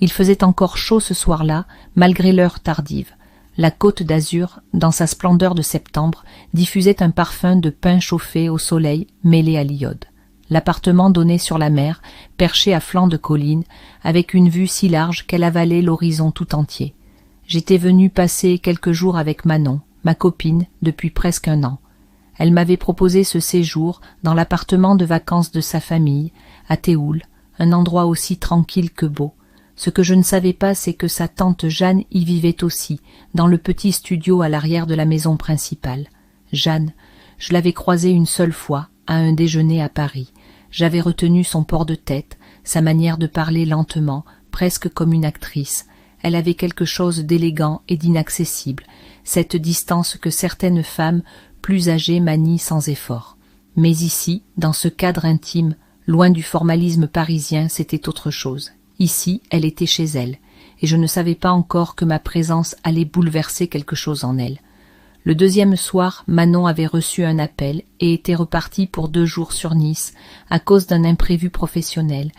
Il faisait encore chaud ce soir-là, malgré l'heure tardive. La Côte d'Azur, dans sa splendeur de septembre, diffusait un parfum de pain chauffé au soleil mêlé à l'iode. L'appartement donnait sur la mer, perché à flanc de colline, avec une vue si large qu'elle avalait l'horizon tout entier. J'étais venu passer quelques jours avec Manon, ma copine, depuis presque 1 an. Elle m'avait proposé ce séjour dans l'appartement de vacances de sa famille, à Théoul, un endroit aussi tranquille que beau. Ce que je ne savais pas, c'est que sa tante Jeanne y vivait aussi, dans le petit studio à l'arrière de la maison principale. Jeanne, je l'avais croisée une seule fois, à un déjeuner à Paris. J'avais retenu son port de tête, sa manière de parler lentement, presque comme une actrice. Elle avait quelque chose d'élégant et d'inaccessible, cette distance que certaines femmes plus âgées manient sans effort. Mais ici, dans ce cadre intime, loin du formalisme parisien, c'était autre chose. Ici, elle était chez elle, et je ne savais pas encore que ma présence allait bouleverser quelque chose en elle. Le 2e soir, Manon avait reçu un appel et était repartie pour 2 jours sur Nice, à cause d'un imprévu professionnel.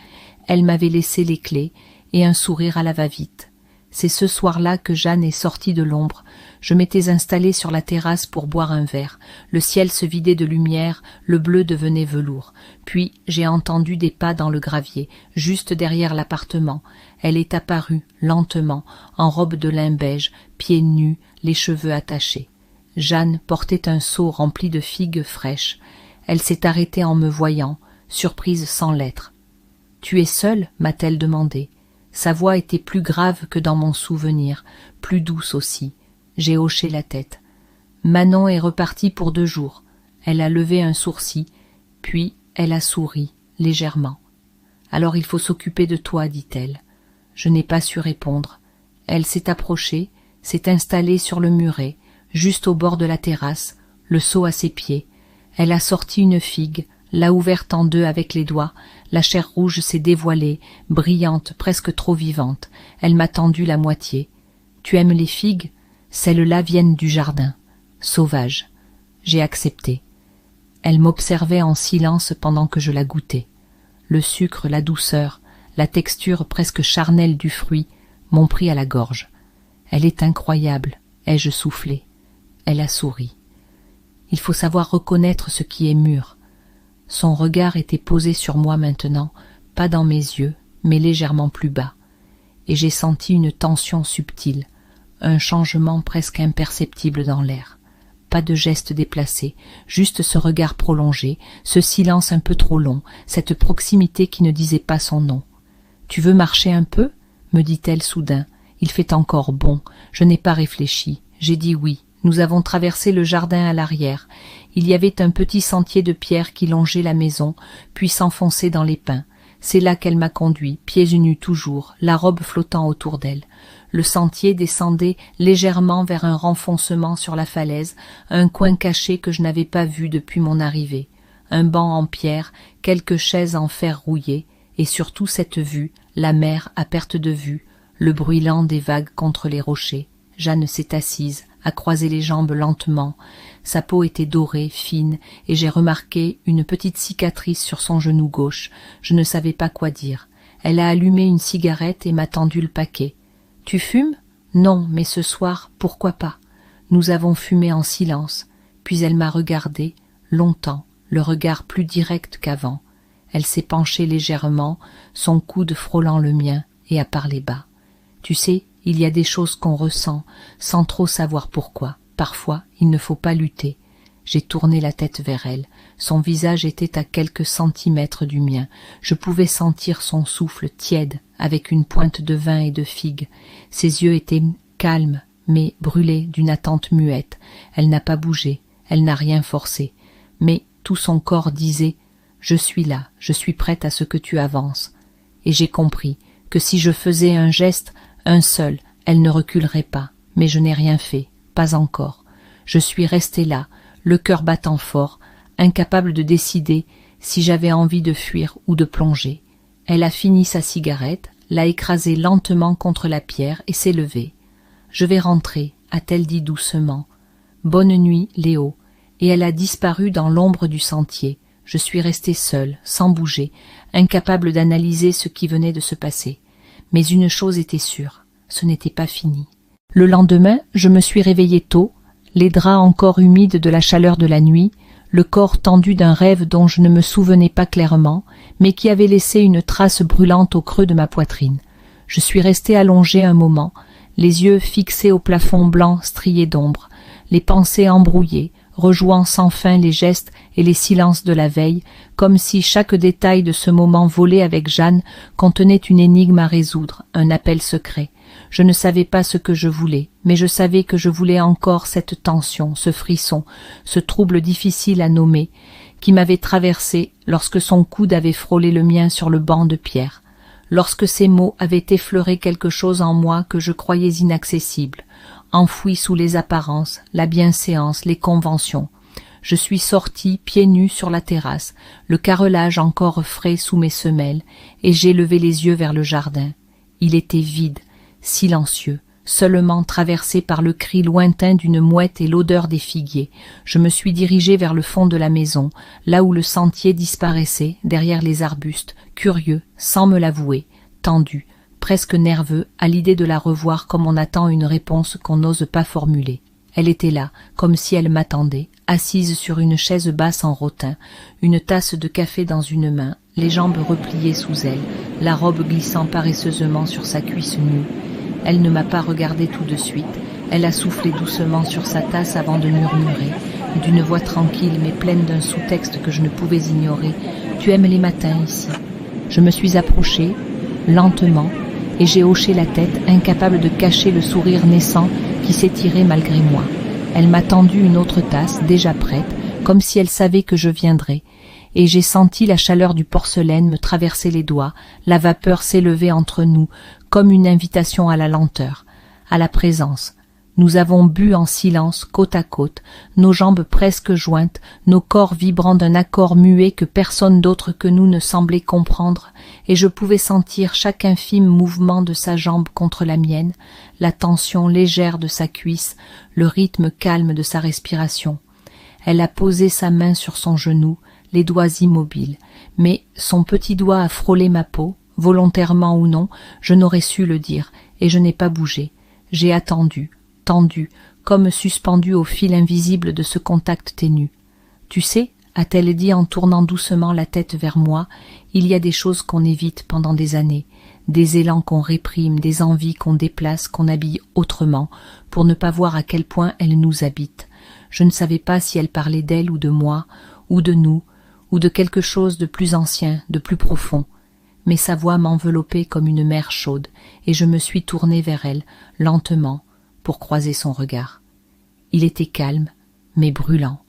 Elle m'avait laissé les clés et un sourire à la va-vite. C'est ce soir-là que Jeanne est sortie de l'ombre. Je m'étais installée sur la terrasse pour boire un verre. Le ciel se vidait de lumière, le bleu devenait velours. Puis j'ai entendu des pas dans le gravier, juste derrière l'appartement. Elle est apparue, lentement, en robe de lin beige, pieds nus, les cheveux attachés. Jeanne portait un seau rempli de figues fraîches. Elle s'est arrêtée en me voyant, surprise sans l'être. « Tu es seule ?» m'a-t-elle demandé. Sa voix était plus grave que dans mon souvenir, plus douce aussi. J'ai hoché la tête. Manon est repartie pour 2 jours. Elle a levé un sourcil, puis elle a souri, légèrement. « Alors il faut s'occuper de toi, dit-elle. » Je n'ai pas su répondre. Elle s'est approchée, s'est installée sur le muret, juste au bord de la terrasse, le seau à ses pieds. Elle a sorti une figue, l'a ouverte en 2 avec les doigts. La chair rouge s'est dévoilée, brillante, presque trop vivante. Elle m'a tendu la moitié. « Tu aimes les figues ? Celles-là viennent du jardin. Sauvages. » J'ai accepté. Elle m'observait en silence pendant que je la goûtais. Le sucre, la douceur, la texture presque charnelle du fruit m'ont pris à la gorge. « Elle est incroyable, » ai-je soufflé. Elle a souri. Il faut savoir reconnaître ce qui est mûr. Son regard était posé sur moi maintenant, pas dans mes yeux, mais légèrement plus bas. Et j'ai senti une tension subtile, un changement presque imperceptible dans l'air. Pas de geste déplacé, juste ce regard prolongé, ce silence un peu trop long, cette proximité qui ne disait pas son nom. « Tu veux marcher un peu ?» me dit-elle soudain. « Il fait encore bon. » Je n'ai pas réfléchi. J'ai dit oui. Nous avons traversé le jardin à l'arrière. Il y avait un petit sentier de pierre qui longeait la maison, puis s'enfonçait dans les pins. C'est là qu'elle m'a conduit, pieds nus toujours, la robe flottant autour d'elle. Le sentier descendait légèrement vers un renfoncement sur la falaise, un coin caché que je n'avais pas vu depuis mon arrivée. Un banc en pierre, quelques chaises en fer rouillé, et surtout cette vue, la mer à perte de vue, le bruit lent des vagues contre les rochers. Jeanne s'est assise, a croisé les jambes lentement. Sa peau était dorée, fine, et j'ai remarqué une petite cicatrice sur son genou gauche. Je ne savais pas quoi dire. Elle a allumé une cigarette et m'a tendu le paquet. « Tu fumes ? » ?»« Non, mais ce soir, pourquoi pas ?» Nous avons fumé en silence. Puis elle m'a regardé, longtemps, le regard plus direct qu'avant. Elle s'est penchée légèrement, son coude frôlant le mien, et a parlé bas. « Tu sais, il y a des choses qu'on ressent, sans trop savoir pourquoi. Parfois, il ne faut pas lutter. » J'ai tourné la tête vers elle. Son visage était à quelques centimètres du mien. Je pouvais sentir son souffle tiède, avec une pointe de vin et de figues. Ses yeux étaient calmes, mais brûlés d'une attente muette. Elle n'a pas bougé, elle n'a rien forcé. Mais tout son corps disait « Je suis là, je suis prête à ce que tu avances. » Et j'ai compris que si je faisais un geste, un seul, elle ne reculerait pas. Mais je n'ai rien fait, pas encore. Je suis restée là, le cœur battant fort, incapable de décider si j'avais envie de fuir ou de plonger. Elle a fini sa cigarette, l'a écrasée lentement contre la pierre et s'est levée. « Je vais rentrer » a-t-elle dit doucement. « Bonne nuit, Léo. » Et elle a disparu dans l'ombre du sentier. Je suis restée seule, sans bouger, incapable d'analyser ce qui venait de se passer. Mais une chose était sûre, ce n'était pas fini. Le lendemain, je me suis réveillée tôt, les draps encore humides de la chaleur de la nuit, le corps tendu d'un rêve dont je ne me souvenais pas clairement, mais qui avait laissé une trace brûlante au creux de ma poitrine. Je suis restée allongée un moment, les yeux fixés au plafond blanc strié d'ombre, les pensées embrouillées, rejouant sans fin les gestes et les silences de la veille, comme si chaque détail de ce moment volé avec Jeanne contenait une énigme à résoudre, un appel secret. Je ne savais pas ce que je voulais, mais je savais que je voulais encore cette tension, ce frisson, ce trouble difficile à nommer, qui m'avait traversé lorsque son coude avait frôlé le mien sur le banc de pierre, lorsque ces mots avaient effleuré quelque chose en moi que je croyais inaccessible, enfoui sous les apparences, la bienséance, les conventions. Je suis sortie pieds nus sur la terrasse, le carrelage encore frais sous mes semelles, et j'ai levé les yeux vers le jardin. Il était vide, silencieux, seulement traversé par le cri lointain d'une mouette et l'odeur des figuiers. Je me suis dirigée vers le fond de la maison, là où le sentier disparaissait derrière les arbustes, curieux, sans me l'avouer, tendu, presque nerveux à l'idée de la revoir comme on attend une réponse qu'on n'ose pas formuler. Elle était là, comme si elle m'attendait, assise sur une chaise basse en rotin, une tasse de café dans une main, les jambes repliées sous elle, la robe glissant paresseusement sur sa cuisse nue. Elle ne m'a pas regardé tout de suite, elle a soufflé doucement sur sa tasse avant de murmurer, d'une voix tranquille mais pleine d'un sous-texte que je ne pouvais ignorer. « Tu aimes les matins ici ?» Je me suis approchée, lentement, et j'ai hoché la tête, incapable de cacher le sourire naissant qui s'étirait malgré moi. Elle m'a tendu une autre tasse, déjà prête, comme si elle savait que je viendrais, et j'ai senti la chaleur du porcelaine me traverser les doigts, la vapeur s'élever entre nous, comme une invitation à la lenteur, à la présence. Nous avons bu en silence, côte à côte, nos jambes presque jointes, nos corps vibrant d'un accord muet que personne d'autre que nous ne semblait comprendre, et je pouvais sentir chaque infime mouvement de sa jambe contre la mienne, la tension légère de sa cuisse, le rythme calme de sa respiration. Elle a posé sa main sur son genou, les doigts immobiles, mais son petit doigt a frôlé ma peau, volontairement ou non, je n'aurais su le dire, et je n'ai pas bougé. J'ai attendu, tendu, comme suspendu au fil invisible de ce contact ténu. « Tu sais, » a-t-elle dit en tournant doucement la tête vers moi, « il y a des choses qu'on évite pendant des années, des élans qu'on réprime, des envies qu'on déplace, qu'on habille autrement, pour ne pas voir à quel point elles nous habitent. » Je ne savais pas si elle parlait d'elle ou de moi, ou de nous, ou de quelque chose de plus ancien, de plus profond. Mais sa voix m'enveloppait comme une mer chaude, et je me suis tournée vers elle, lentement, pour croiser son regard. Il était calme, mais brûlant.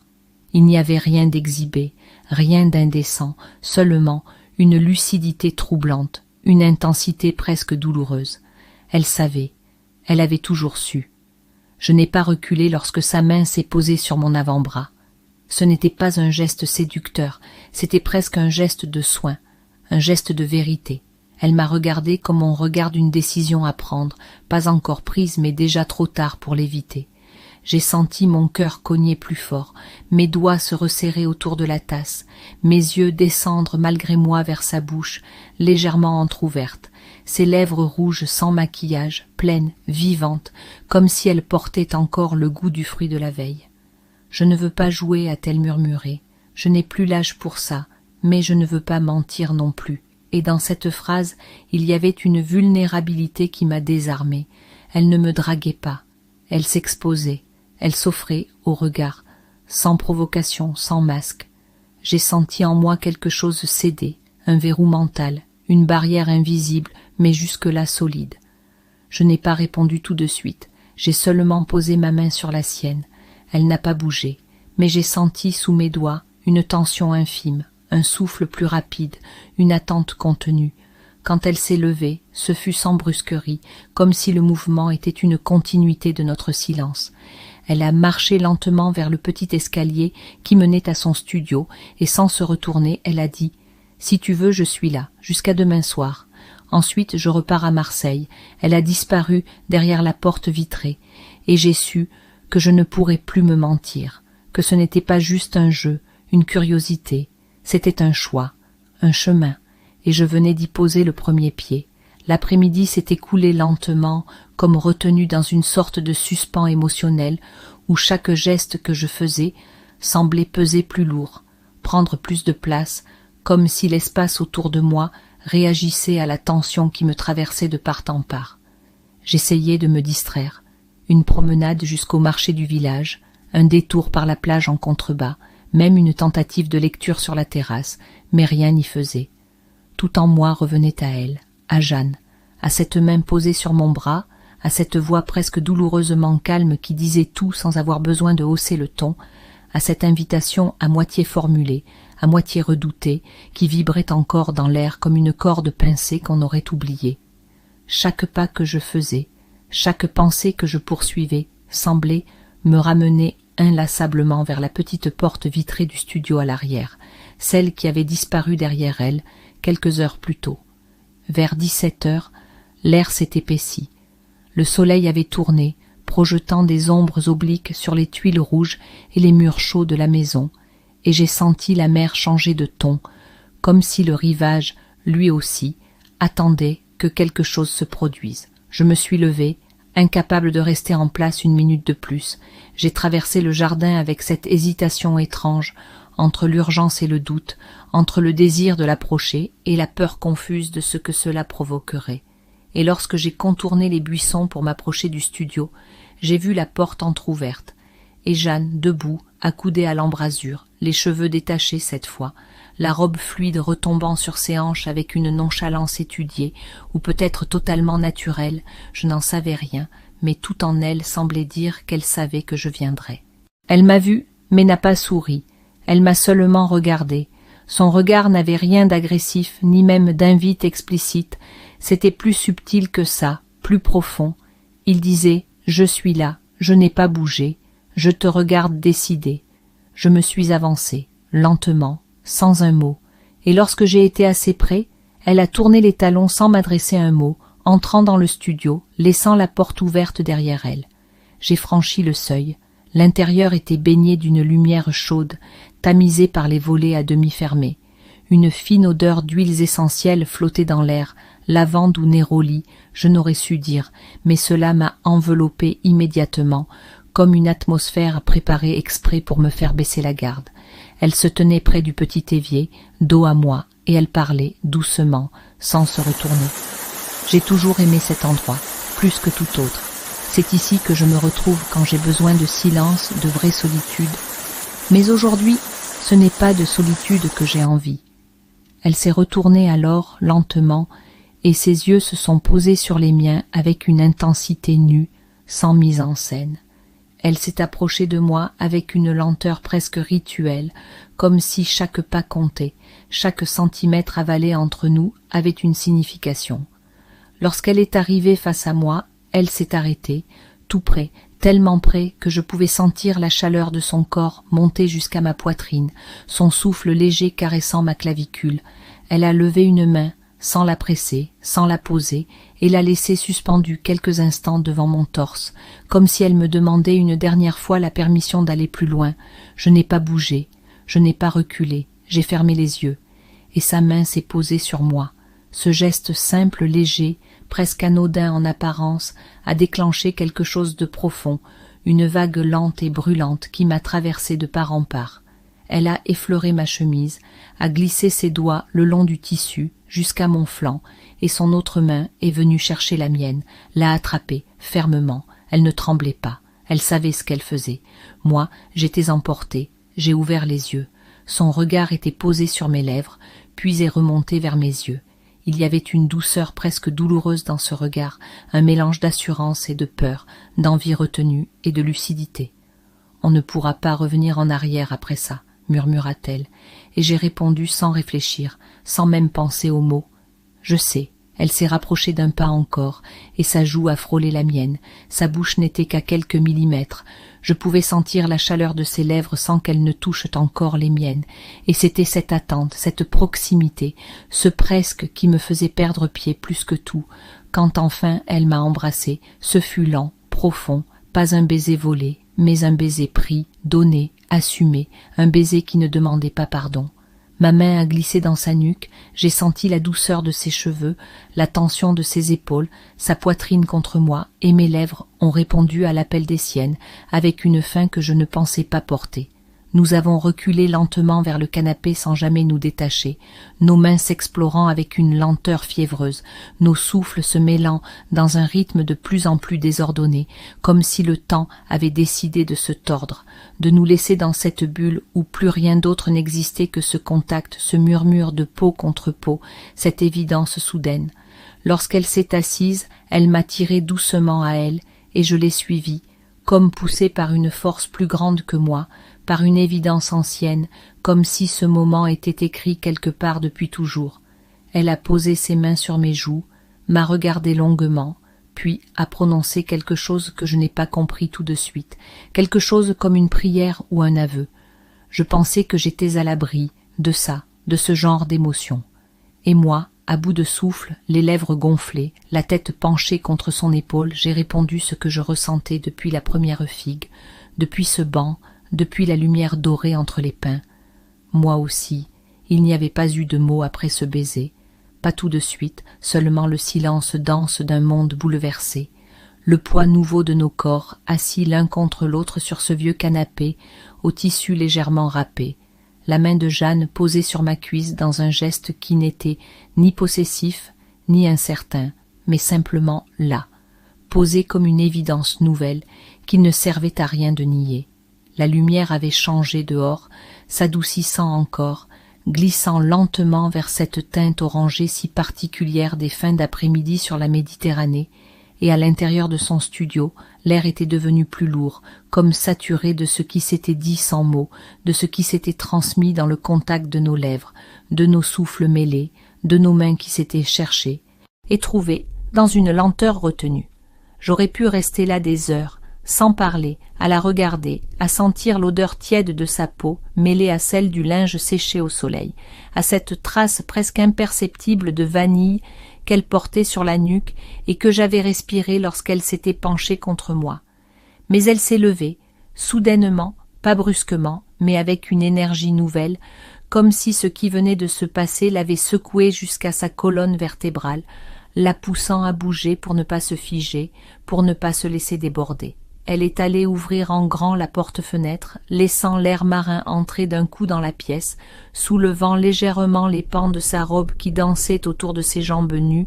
Il n'y avait rien d'exhibé, rien d'indécent, seulement une lucidité troublante, une intensité presque douloureuse. Elle savait, elle avait toujours su. Je n'ai pas reculé lorsque sa main s'est posée sur mon avant-bras. Ce n'était pas un geste séducteur, c'était presque un geste de soin, un geste de vérité. Elle m'a regardé comme on regarde une décision à prendre, pas encore prise mais déjà trop tard pour l'éviter. J'ai senti mon cœur cogner plus fort, mes doigts se resserrer autour de la tasse, mes yeux descendre malgré moi vers sa bouche, légèrement entr'ouverte, ses lèvres rouges sans maquillage, pleines, vivantes, comme si elles portaient encore le goût du fruit de la veille. « Je ne veux pas jouer » a-t-elle murmuré, « je n'ai plus l'âge pour ça, mais je ne veux pas mentir non plus. » Et dans cette phrase, il y avait une vulnérabilité qui m'a désarmée. Elle ne me draguait pas, elle s'exposait, elle s'offrait au regard, sans provocation, sans masque. J'ai senti en moi quelque chose céder, un verrou mental, une barrière invisible, mais jusque-là solide. Je n'ai pas répondu tout de suite, j'ai seulement posé ma main sur la sienne. Elle n'a pas bougé, mais j'ai senti sous mes doigts une tension infime, un souffle plus rapide, une attente contenue. Quand elle s'est levée, ce fut sans brusquerie, comme si le mouvement était une continuité de notre silence. Elle a marché lentement vers le petit escalier qui menait à son studio, et sans se retourner, elle a dit « Si tu veux, je suis là, jusqu'à demain soir. Ensuite, je repars à Marseille. » Elle a disparu derrière la porte vitrée, et j'ai su que je ne pourrais plus me mentir, que ce n'était pas juste un jeu, une curiosité. C'était un choix, un chemin, et je venais d'y poser le premier pied. L'après-midi s'est écoulé lentement, comme retenu dans une sorte de suspens émotionnel, où chaque geste que je faisais semblait peser plus lourd, prendre plus de place, comme si l'espace autour de moi réagissait à la tension qui me traversait de part en part. J'essayais de me distraire. Une promenade jusqu'au marché du village, un détour par la plage en contrebas, même une tentative de lecture sur la terrasse, mais rien n'y faisait. Tout en moi revenait à elle, à Jeanne, à cette main posée sur mon bras, à cette voix presque douloureusement calme qui disait tout sans avoir besoin de hausser le ton, à cette invitation à moitié formulée, à moitié redoutée, qui vibrait encore dans l'air comme une corde pincée qu'on aurait oubliée. Chaque pas que je faisais, chaque pensée que je poursuivais, semblait me ramener inlassablement vers la petite porte vitrée du studio à l'arrière, celle qui avait disparu derrière elle quelques heures plus tôt. Vers 17 heures, l'air s'est épaissi. Le soleil avait tourné, projetant des ombres obliques sur les tuiles rouges et les murs chauds de la maison, et j'ai senti la mer changer de ton, comme si le rivage, lui aussi, attendait que quelque chose se produise. Je me suis levée, incapable de rester en place une minute de plus. J'ai traversé le jardin avec cette hésitation étrange, entre l'urgence et le doute, entre le désir de l'approcher et la peur confuse de ce que cela provoquerait. Et lorsque j'ai contourné les buissons pour m'approcher du studio, j'ai vu la porte entr'ouverte, et Jeanne debout, accoudée à l'embrasure, les cheveux détachés cette fois, la robe fluide retombant sur ses hanches avec une nonchalance étudiée, ou peut-être totalement naturelle, je n'en savais rien, mais tout en elle semblait dire qu'elle savait que je viendrais. Elle m'a vu, mais n'a pas souri, elle m'a seulement regardé. Son regard n'avait rien d'agressif, ni même d'invite explicite, c'était plus subtil que ça, plus profond. Il disait « Je suis là, je n'ai pas bougé, je te regarde décidé ». Je me suis avancée, lentement, sans un mot, et lorsque j'ai été assez près, elle a tourné les talons sans m'adresser un mot, entrant dans le studio, laissant la porte ouverte derrière elle. J'ai franchi le seuil. L'intérieur était baigné d'une lumière chaude, tamisée par les volets à demi fermés. Une fine odeur d'huiles essentielles flottait dans l'air, lavande ou néroli, je n'aurais su dire, mais cela m'a enveloppée immédiatement, comme une atmosphère préparée exprès pour me faire baisser la garde. Elle se tenait près du petit évier, dos à moi, et elle parlait, doucement, sans se retourner. J'ai toujours aimé cet endroit, plus que tout autre. C'est ici que je me retrouve quand j'ai besoin de silence, de vraie solitude. Mais aujourd'hui, ce n'est pas de solitude que j'ai envie. Elle s'est retournée alors, lentement, et ses yeux se sont posés sur les miens avec une intensité nue, sans mise en scène. Elle s'est approchée de moi avec une lenteur presque rituelle, comme si chaque pas comptait, chaque centimètre avalé entre nous avait une signification. Lorsqu'elle est arrivée face à moi, elle s'est arrêtée, tout près, tellement près que je pouvais sentir la chaleur de son corps monter jusqu'à ma poitrine, son souffle léger caressant ma clavicule. Elle a levé une main, sans la presser, sans la poser, et l'a laissée suspendue quelques instants devant mon torse, comme si elle me demandait une dernière fois la permission d'aller plus loin. Je n'ai pas bougé, je n'ai pas reculé, j'ai fermé les yeux, et sa main s'est posée sur moi. Ce geste simple, léger, presque anodin en apparence, a déclenché quelque chose de profond, une vague lente et brûlante qui m'a traversée de part en part. Elle a effleuré ma chemise, a glissé ses doigts le long du tissu jusqu'à mon flanc, et son autre main est venue chercher la mienne, l'a attrapée fermement. Elle ne tremblait pas, elle savait ce qu'elle faisait. Moi, j'étais emportée, j'ai ouvert les yeux. Son regard était posé sur mes lèvres, puis est remonté vers mes yeux. Il y avait une douceur presque douloureuse dans ce regard, un mélange d'assurance et de peur, d'envie retenue et de lucidité. « On ne pourra pas revenir en arrière après ça », murmura-t-elle, et j'ai répondu sans réfléchir, sans même penser aux mots. « Je sais ». Elle s'est rapprochée d'un pas encore, et sa joue a frôlé la mienne. Sa bouche n'était qu'à quelques millimètres. Je pouvais sentir la chaleur de ses lèvres sans qu'elles ne touchent encore les miennes. Et c'était cette attente, cette proximité, ce presque qui me faisait perdre pied plus que tout. Quand enfin elle m'a embrassé, ce fut lent, profond, pas un baiser volé, mais un baiser pris, donné, assumé, un baiser qui ne demandait pas pardon. Ma main a glissé dans sa nuque, j'ai senti la douceur de ses cheveux, la tension de ses épaules, sa poitrine contre moi, et mes lèvres ont répondu à l'appel des siennes, avec une faim que je ne pensais pas porter. Nous avons reculé lentement vers le canapé sans jamais nous détacher, nos mains s'explorant avec une lenteur fiévreuse, nos souffles se mêlant dans un rythme de plus en plus désordonné, comme si le temps avait décidé de se tordre, de nous laisser dans cette bulle où plus rien d'autre n'existait que ce contact, ce murmure de peau contre peau, cette évidence soudaine. Lorsqu'elle s'est assise, elle m'a tiré doucement à elle, et je l'ai suivie, comme poussée par une force plus grande que moi, par une évidence ancienne, comme si ce moment était écrit quelque part depuis toujours. Elle a posé ses mains sur mes joues, m'a regardé longuement, puis a prononcé quelque chose que je n'ai pas compris tout de suite, quelque chose comme une prière ou un aveu. Je pensais que j'étais à l'abri de ça, de ce genre d'émotion. Et moi, à bout de souffle, les lèvres gonflées, la tête penchée contre son épaule, j'ai répondu ce que je ressentais depuis la première figue, depuis ce banc, depuis la lumière dorée entre les pins. Moi aussi, il n'y avait pas eu de mots après ce baiser, pas tout de suite, seulement le silence dense d'un monde bouleversé, le poids nouveau de nos corps, assis l'un contre l'autre sur ce vieux canapé, au tissu légèrement râpé, la main de Jeanne posée sur ma cuisse dans un geste qui n'était ni possessif, ni incertain, mais simplement là, posé comme une évidence nouvelle qu'il ne servait à rien de nier. La lumière avait changé dehors, s'adoucissant encore, glissant lentement vers cette teinte orangée si particulière des fins d'après-midi sur la Méditerranée, et à l'intérieur de son studio, l'air était devenu plus lourd, comme saturé de ce qui s'était dit sans mots, de ce qui s'était transmis dans le contact de nos lèvres, de nos souffles mêlés, de nos mains qui s'étaient cherchées, et trouvées dans une lenteur retenue. J'aurais pu rester là des heures, sans parler, à la regarder, à sentir l'odeur tiède de sa peau mêlée à celle du linge séché au soleil, à cette trace presque imperceptible de vanille qu'elle portait sur la nuque et que j'avais respirée lorsqu'elle s'était penchée contre moi. Mais elle s'est levée, soudainement, pas brusquement, mais avec une énergie nouvelle, comme si ce qui venait de se passer l'avait secouée jusqu'à sa colonne vertébrale, la poussant à bouger pour ne pas se figer, pour ne pas se laisser déborder. Elle est allée ouvrir en grand la porte-fenêtre, laissant l'air marin entrer d'un coup dans la pièce, soulevant légèrement les pans de sa robe qui dansaient autour de ses jambes nues,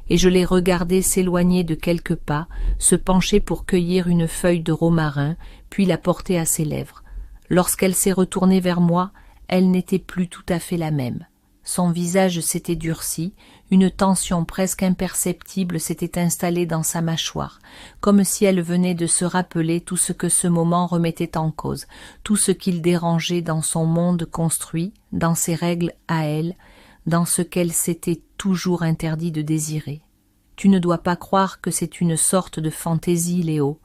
et je l'ai regardée s'éloigner de quelques pas, se pencher pour cueillir une feuille de romarin, puis la porter à ses lèvres. Lorsqu'elle s'est retournée vers moi, elle n'était plus tout à fait la même. Son visage s'était durci, une tension presque imperceptible s'était installée dans sa mâchoire, comme si elle venait de se rappeler tout ce que ce moment remettait en cause, tout ce qu'il dérangeait dans son monde construit, dans ses règles à elle, dans ce qu'elle s'était toujours interdit de désirer. « Tu ne dois pas croire que c'est une sorte de fantaisie, Léo, »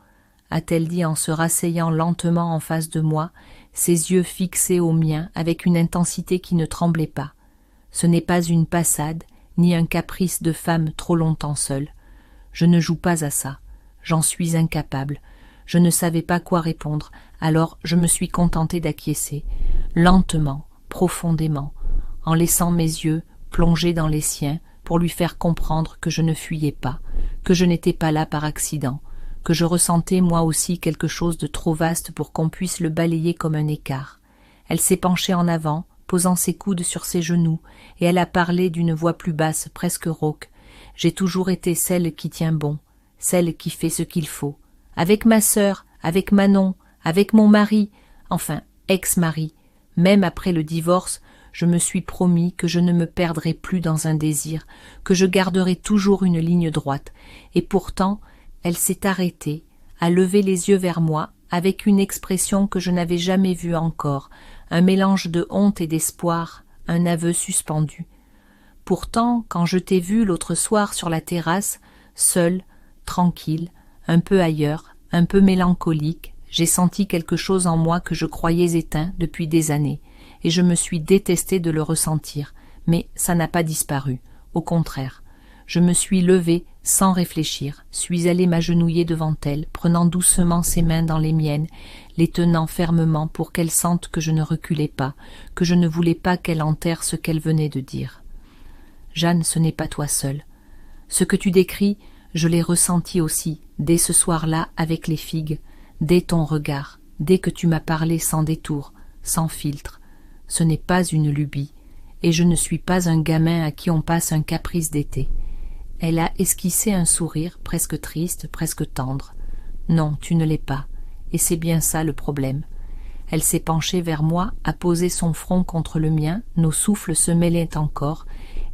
a-t-elle dit en se rasseyant lentement en face de moi, ses yeux fixés aux miens avec une intensité qui ne tremblait pas. Ce n'est pas une passade, ni un caprice de femme trop longtemps seule. Je ne joue pas à ça. J'en suis incapable. Je ne savais pas quoi répondre, alors je me suis contentée d'acquiescer, lentement, profondément, en laissant mes yeux plonger dans les siens pour lui faire comprendre que je ne fuyais pas, que je n'étais pas là par accident, que je ressentais moi aussi quelque chose de trop vaste pour qu'on puisse le balayer comme un écart. Elle s'est penchée en avant, posant ses coudes sur ses genoux, et elle a parlé d'une voix plus basse, presque rauque. « J'ai toujours été celle qui tient bon, celle qui fait ce qu'il faut. Avec ma sœur, avec Manon, avec mon mari, enfin, ex-mari, même après le divorce, je me suis promis que je ne me perdrai plus dans un désir, que je garderai toujours une ligne droite. Et pourtant, elle s'est arrêtée, a levé les yeux vers moi, avec une expression que je n'avais jamais vue encore, un mélange de honte et d'espoir, un aveu suspendu. Pourtant, quand je t'ai vu l'autre soir sur la terrasse, seule, tranquille, un peu ailleurs, un peu mélancolique, j'ai senti quelque chose en moi que je croyais éteint depuis des années, et je me suis détestée de le ressentir, mais ça n'a pas disparu, au contraire. Je me suis levée Sans réfléchir, suis allé m'agenouiller devant elle, prenant doucement ses mains dans les miennes, les tenant fermement pour qu'elle sente que je ne reculais pas, que je ne voulais pas qu'elle enterre ce qu'elle venait de dire. Jeanne, ce n'est pas toi seule. Ce que tu décris, je l'ai ressenti aussi, dès ce soir-là avec les figues, dès ton regard, dès que tu m'as parlé sans détour, sans filtre. Ce n'est pas une lubie, et je ne suis pas un gamin à qui on passe un caprice d'été. Elle a esquissé un sourire, presque triste, presque tendre. Non, tu ne l'es pas, et c'est bien ça le problème. Elle s'est penchée vers moi, a posé son front contre le mien, nos souffles se mêlaient encore,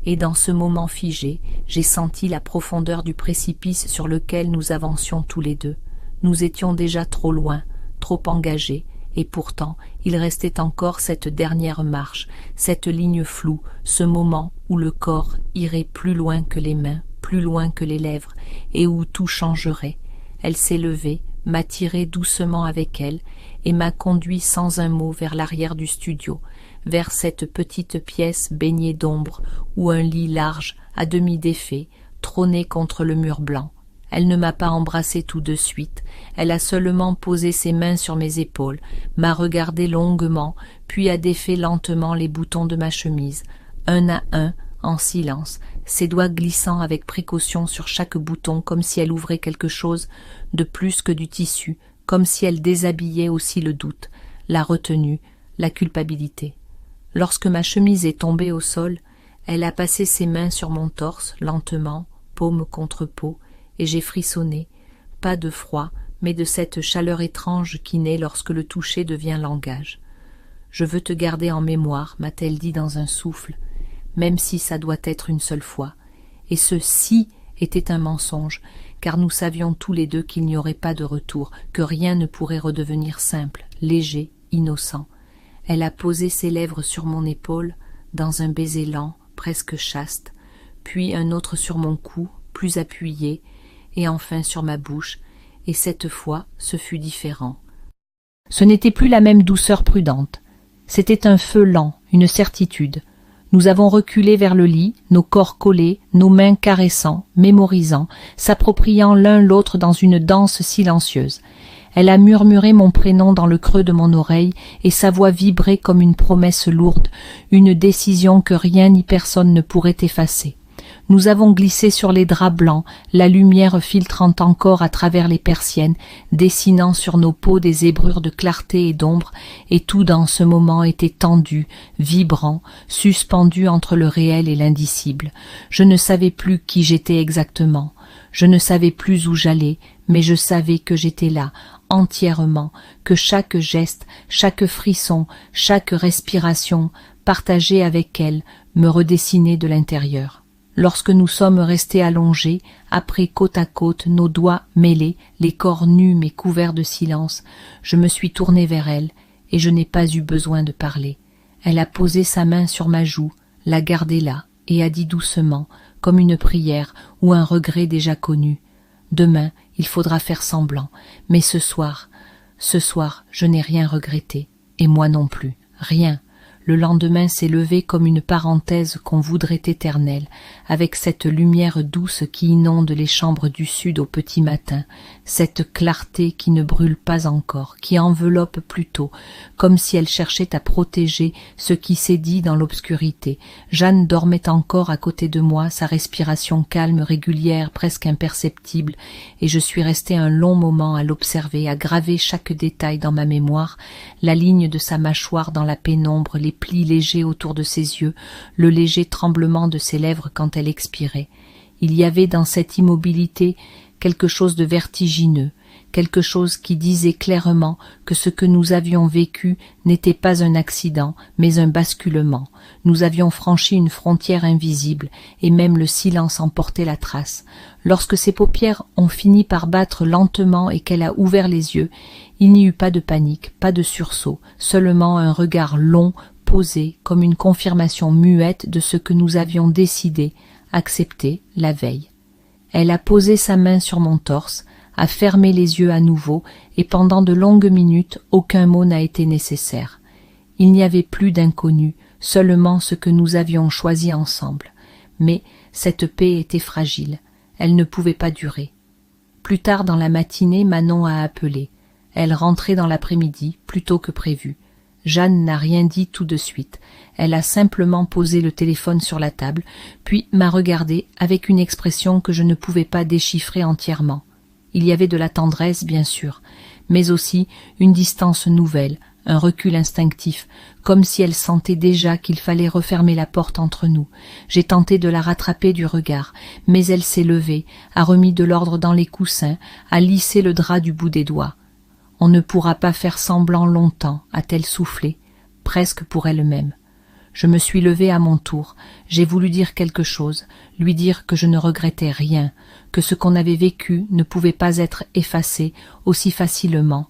et dans ce moment figé, j'ai senti la profondeur du précipice sur lequel nous avancions tous les deux. Nous étions déjà trop loin, trop engagés, et pourtant il restait encore cette dernière marche, cette ligne floue, ce moment où le corps irait plus loin que les mains, plus loin que les lèvres, et où tout changerait. Elle s'est levée, m'a tiré doucement avec elle, et m'a conduit sans un mot vers l'arrière du studio, vers cette petite pièce baignée d'ombre, où un lit large, à demi défait, trônait contre le mur blanc. Elle ne m'a pas embrassé tout de suite, elle a seulement posé ses mains sur mes épaules, m'a regardé longuement, puis a défait lentement les boutons de ma chemise, un à un, en silence, ses doigts glissant avec précaution sur chaque bouton comme si elle ouvrait quelque chose de plus que du tissu, comme si elle déshabillait aussi le doute, la retenue, la culpabilité. Lorsque ma chemise est tombée au sol, elle a passé ses mains sur mon torse, lentement, paume contre peau, et j'ai frissonné, pas de froid, mais de cette chaleur étrange qui naît lorsque le toucher devient langage. « Je veux te garder en mémoire », m'a-t-elle dit dans un souffle, même si ça doit être une seule fois. Et ce « si » était un mensonge, car nous savions tous les deux qu'il n'y aurait pas de retour, que rien ne pourrait redevenir simple, léger, innocent. Elle a posé ses lèvres sur mon épaule, dans un baiser lent, presque chaste, puis un autre sur mon cou, plus appuyé, et enfin sur ma bouche, et cette fois ce fut différent. Ce n'était plus la même douceur prudente, c'était un feu lent, une certitude. Nous avons reculé vers le lit, nos corps collés, nos mains caressant, mémorisant, s'appropriant l'un l'autre dans une danse silencieuse. Elle a murmuré mon prénom dans le creux de mon oreille, et sa voix vibrait comme une promesse lourde, une décision que rien ni personne ne pourrait effacer. Nous avons glissé sur les draps blancs, la lumière filtrant encore à travers les persiennes, dessinant sur nos peaux des zébrures de clarté et d'ombre, et tout dans ce moment était tendu, vibrant, suspendu entre le réel et l'indicible. Je ne savais plus qui j'étais exactement, je ne savais plus où j'allais, mais je savais que j'étais là, entièrement, que chaque geste, chaque frisson, chaque respiration, partagée avec elle, me redessinait de l'intérieur. Lorsque nous sommes restés allongés, après côte à côte, nos doigts mêlés, les corps nus mais couverts de silence, je me suis tourné vers elle, et je n'ai pas eu besoin de parler. Elle a posé sa main sur ma joue, l'a gardée là, et a dit doucement, comme une prière ou un regret déjà connu, « Demain, il faudra faire semblant, mais ce soir, je n'ai rien regretté, et moi non plus, rien. » Le lendemain s'est levé comme une parenthèse qu'on voudrait éternelle, avec cette lumière douce qui inonde les chambres du sud au petit matin, cette clarté qui ne brûle pas encore, qui enveloppe plutôt, comme si elle cherchait à protéger ce qui s'est dit dans l'obscurité. Jeanne dormait encore à côté de moi, sa respiration calme, régulière, presque imperceptible, et je suis resté un long moment à l'observer, à graver chaque détail dans ma mémoire, la ligne de sa mâchoire dans la pénombre, les plis légers autour de ses yeux, le léger tremblement de ses lèvres quand elle expirait. Il y avait dans cette immobilité quelque chose de vertigineux, quelque chose qui disait clairement que ce que nous avions vécu n'était pas un accident, mais un basculement. Nous avions franchi une frontière invisible, et même le silence en portait la trace. Lorsque ses paupières ont fini par battre lentement et qu'elle a ouvert les yeux, il n'y eut pas de panique, pas de sursaut, seulement un regard long, posé comme une confirmation muette de ce que nous avions décidé, accepté la veille. Elle a posé sa main sur mon torse, a fermé les yeux à nouveau, et pendant de longues minutes aucun mot n'a été nécessaire. Il n'y avait plus d'inconnu, seulement ce que nous avions choisi ensemble. Mais cette paix était fragile. Elle ne pouvait pas durer. Plus tard dans la matinée, Manon a appelé. Elle rentrait dans l'après-midi, plus tôt que prévu. Jeanne n'a rien dit tout de suite. Elle a simplement posé le téléphone sur la table, puis m'a regardé avec une expression que je ne pouvais pas déchiffrer entièrement. Il y avait de la tendresse, bien sûr, mais aussi une distance nouvelle, un recul instinctif, comme si elle sentait déjà qu'il fallait refermer la porte entre nous. J'ai tenté de la rattraper du regard, mais elle s'est levée, a remis de l'ordre dans les coussins, a lissé le drap du bout des doigts. On ne pourra pas faire semblant longtemps, a-t-elle soufflé, presque pour elle-même. Je me suis levée à mon tour, j'ai voulu dire quelque chose, lui dire que je ne regrettais rien, que ce qu'on avait vécu ne pouvait pas être effacé aussi facilement,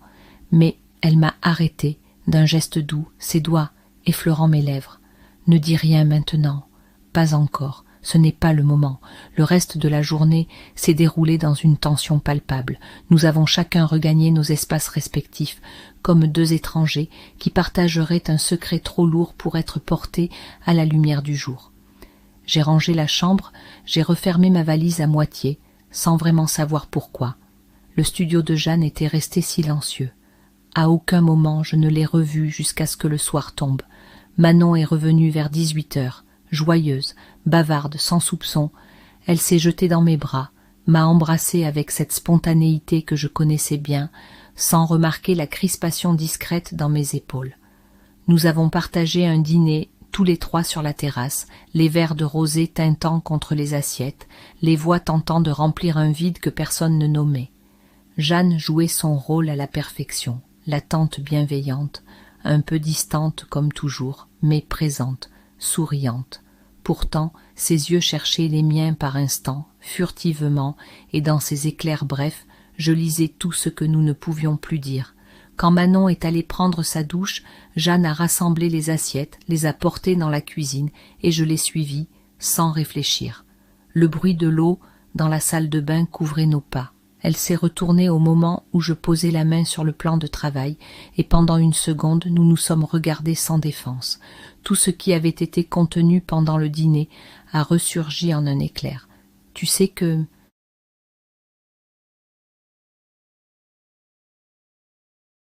mais elle m'a arrêtée d'un geste doux, ses doigts effleurant mes lèvres. Ne dis rien maintenant, pas encore, ce n'est pas le moment. Le reste de la journée s'est déroulé dans une tension palpable. Nous avons chacun regagné nos espaces respectifs, comme deux étrangers qui partageraient un secret trop lourd pour être portés à la lumière du jour. J'ai rangé la chambre, j'ai refermé ma valise à moitié, sans vraiment savoir pourquoi. Le studio de Jeanne était resté silencieux. À aucun moment je ne l'ai revu jusqu'à ce que le soir tombe. Manon est revenue vers 18h, joyeuse, bavarde, sans soupçon. Elle s'est jetée dans mes bras, m'a embrassée avec cette spontanéité que je connaissais bien, sans remarquer la crispation discrète dans mes épaules. Nous avons partagé un dîner tous les trois sur la terrasse, les verres de rosé tintant contre les assiettes, les voix tentant de remplir un vide que personne ne nommait. Jeanne jouait son rôle à la perfection, la tante bienveillante, un peu distante comme toujours, mais présente, souriante. Pourtant, ses yeux cherchaient les miens par instants, furtivement, et dans ces éclairs brefs, je lisais tout ce que nous ne pouvions plus dire. Quand Manon est allée prendre sa douche, Jeanne a rassemblé les assiettes, les a portées dans la cuisine, et je l'ai suivie, sans réfléchir. Le bruit de l'eau dans la salle de bain couvrait nos pas. Elle s'est retournée au moment où je posais la main sur le plan de travail, et pendant une seconde nous nous sommes regardés sans défense. Tout ce qui avait été contenu pendant le dîner a ressurgi en un éclair. « Tu sais que